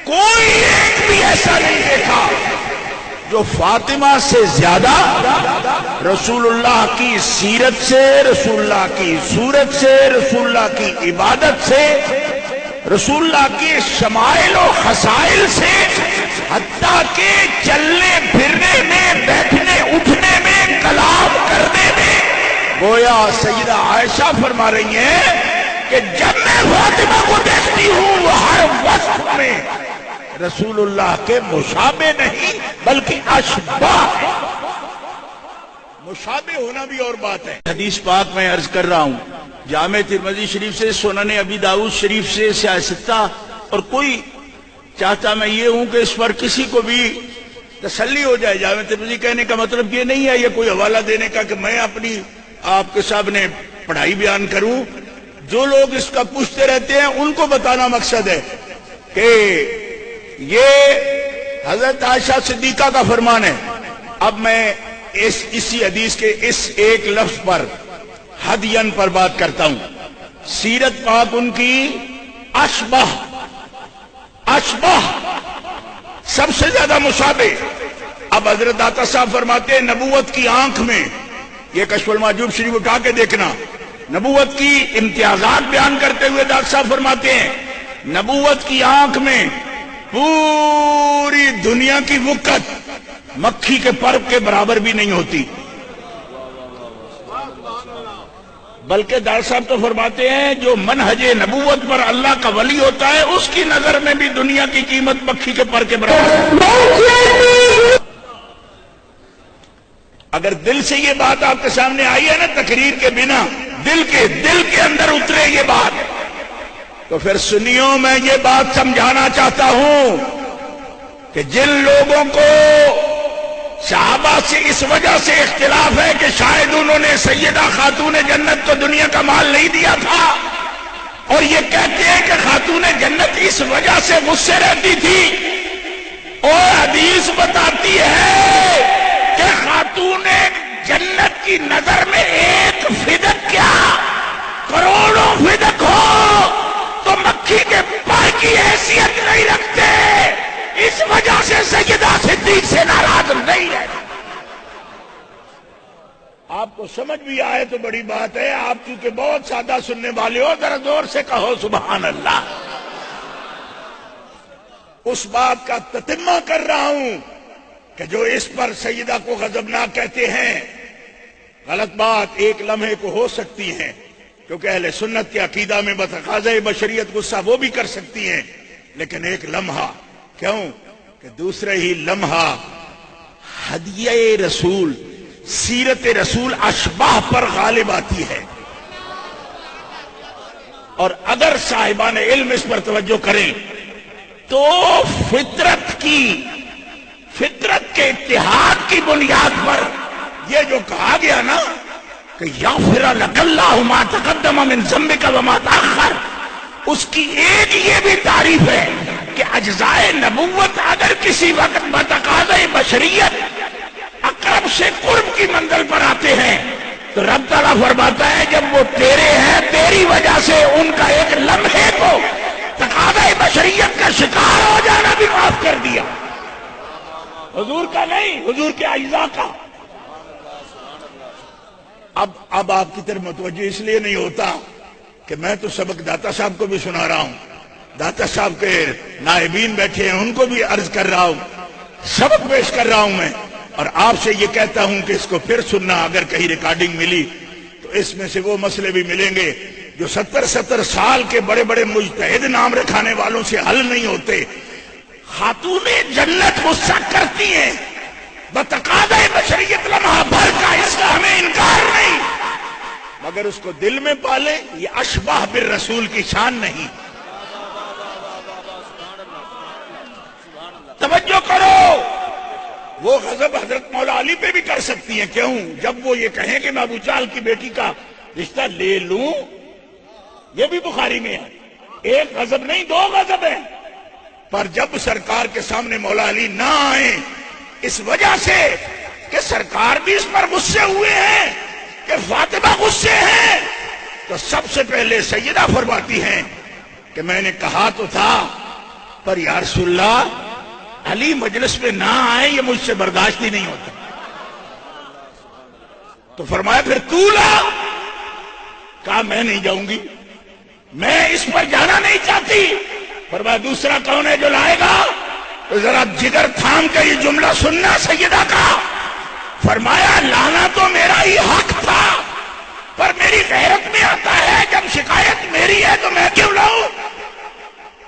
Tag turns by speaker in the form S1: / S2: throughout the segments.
S1: کوئی ایک بھی ایسا نہیں دیکھا جو فاطمہ سے زیادہ رسول اللہ کی سیرت سے، رسول اللہ کی صورت سے، رسول اللہ کی عبادت سے، رسول اللہ کے شمائل و خصائل سے، حتیٰ کہ چلنے پھرنے میں، بیٹھنے اٹھنے میں، کلام کرنے میں، گویا سیدہ عائشہ فرما رہی ہیں کہ جب میں فاطمہ کو دیکھتی ہوں وہ ہر وقت میں رسول اللہ کے مشابہ نہیں بلکہ اشبہ ہے۔ مشابہ ہونا بھی اور بات ہے۔ حدیث پاک میں عرض کر رہا ہوں، جامع ترمذی شریف سے، سنن ابی داؤد شریف سے، سیاستہ، اور کوئی چاہتا میں یہ ہوں کہ اس پر کسی کو بھی تسلی ہو جائے۔ جامع ترمذی کہنے کا مطلب یہ نہیں ہے یہ کوئی حوالہ دینے کا کہ میں اپنی آپ کے سامنے پڑھائی بیان کروں۔ جو لوگ اس کا پوچھتے رہتے ہیں ان کو بتانا مقصد ہے کہ یہ حضرت عائشہ صدیقہ کا فرمان ہے۔ اب میں اسی حدیث کے اس ایک لفظ پر ہدین پر بات کرتا ہوں۔ سیرت پاک ان کی اشبہ سب سے زیادہ مشابہ۔ اب حضرت داتا صاحب فرماتے ہیں نبوت کی آنکھ میں، یہ کشف المحجوب شریف اٹھا کے دیکھنا، نبوت کی امتیازات بیان کرتے ہوئے داتا صاحب فرماتے ہیں نبوت کی آنکھ میں پوری دنیا کی وقت مکھی کے پر کے برابر بھی نہیں ہوتی، بلکہ دار صاحب تو فرماتے ہیں جو منہج نبوت پر اللہ کا ولی ہوتا ہے اس کی نظر میں بھی دنیا کی قیمت مکھی کے پر کے برابر۔ اگر دل سے یہ بات آپ کے سامنے آئی ہے نا تقریر کے بنا، دل کے اندر اترے یہ بات، تو پھر سنیوں میں یہ بات سمجھانا چاہتا ہوں کہ جن لوگوں کو صحابہ سے اس وجہ سے اختلاف ہے کہ شاید انہوں نے سیدہ خاتون جنت کو دنیا کا مال نہیں دیا تھا، اور یہ کہتے ہیں کہ خاتون جنت اس وجہ سے غصے رہتی تھی، اور حدیث بتاتی ہے کہ خاتون جنت کی نظر میں ایک فدق کیا کروڑوں فدق ہو تو مکھی کے پر کی حیثیت نہیں رکھتے، اس وجہ سے سیدہ صدیق سے ناراض نہیں ہے۔ آپ کو سمجھ بھی آئے تو بڑی بات ہے، آپ کیونکہ بہت سادہ سننے والے ہو، ذرا زور سے کہو سبحان اللہ۔ اس بات کا تتمہ کر رہا ہوں کہ جو اس پر سیدہ کو غضبناک کہتے ہیں، غلط بات ایک لمحے کو ہو سکتی ہے، کیونکہ اہل سنت کے عقیدہ میں بتقاضۂ بشریت غصہ وہ بھی کر سکتی ہیں، لیکن ایک لمحہ کیوں کہ دوسرے ہی لمحہ ہدیہ رسول، سیرت رسول اشباہ پر غالب آتی ہے، اور اگر صاحبان علم اس پر توجہ کریں تو فطرت کے اتحاد کی بنیاد پر یہ جو کہا گیا نا کہ یغفر لک اللہ ما تقدم من ذنبک وما تأخر، اس کی ایک یہ بھی تعریف ہے کہ اجزائے نبوت اگر کسی وقت بتقاضۂ بشریت اقرب سے قرب کی منزل پر آتے ہیں تو رب تعالیٰ فرماتا ہے جب وہ تیرے ہیں تیری وجہ سے ان کا ایک لمحے کو تقاضۂ بشریت کا شکار ہو جانا بھی معاف کر دیا، حضور کا نہیں، حضور کے اعزاء کا۔ اب آپ کی طرف متوجہ اس لیے نہیں ہوتا کہ میں تو سبق داتا صاحب کو بھی سنا رہا ہوں، داتا صاحب کے نائبین بیٹھے ہیں ان کو بھی عرض کر رہا ہوں، سبق پیش کر رہا ہوں میں، اور آپ سے یہ کہتا ہوں کہ اس کو پھر سننا، اگر کہیں ریکارڈنگ ملی تو اس میں سے وہ مسئلے بھی ملیں گے جو 70 سال کے بڑے بڑے مجتہد نام رکھانے والوں سے حل نہیں ہوتے۔ خاتون جنت غصہ کرتی ہیں بتقاضۂ بشریت لمحہ بھر کا، اس کا ہمیں انکار نہیں، مگر اس کو دل میں پالے، یہ اشباہ بالرسول کی شان نہیں۔ توجہ کرو، وہ غضب حضرت مولا علی پہ بھی کر سکتی ہیں، کیوں؟ جب وہ یہ کہیں کہ میں ابو جہل کی بیٹی کا رشتہ لے لوں، یہ بھی بخاری میں ہے، ایک غضب نہیں دو غضب ہیں، پر جب سرکار کے سامنے مولا علی نہ آئیں اس وجہ سے کہ سرکار بھی اس پر غصے ہوئے ہیں کہ فاطمہ غصے ہیں، تو سب سے پہلے سیدہ فرماتی ہیں کہ میں نے کہا تو تھا پر یا رسول اللہ علی مجلس میں نہ آئے یہ مجھ سے برداشت ہی نہیں ہوتا. تو فرمایا پھر تو لا. کہا میں نہیں جاؤں گی, میں اس پر جانا نہیں چاہتی. فرمایا دوسرا کون ہے جو لائے گا؟ تو ذرا جگر تھام کے یہ جملہ سننا سیدہ کا. فرمایا لانا تو میرا ہی حق تھا, پر میری غیرت میں آتا ہے جب شکایت میری ہے تو میں کیوں لاؤں؟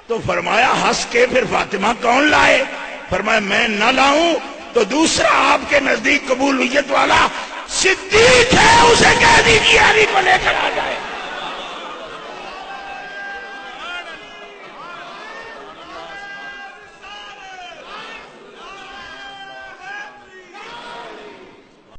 S1: تو فرمایا ہنس کے پھر فاطمہ کون لائے؟ فرمایا میں نہ لاؤں تو دوسرا آپ کے نزدیک قبولیت والا صدیق ہے,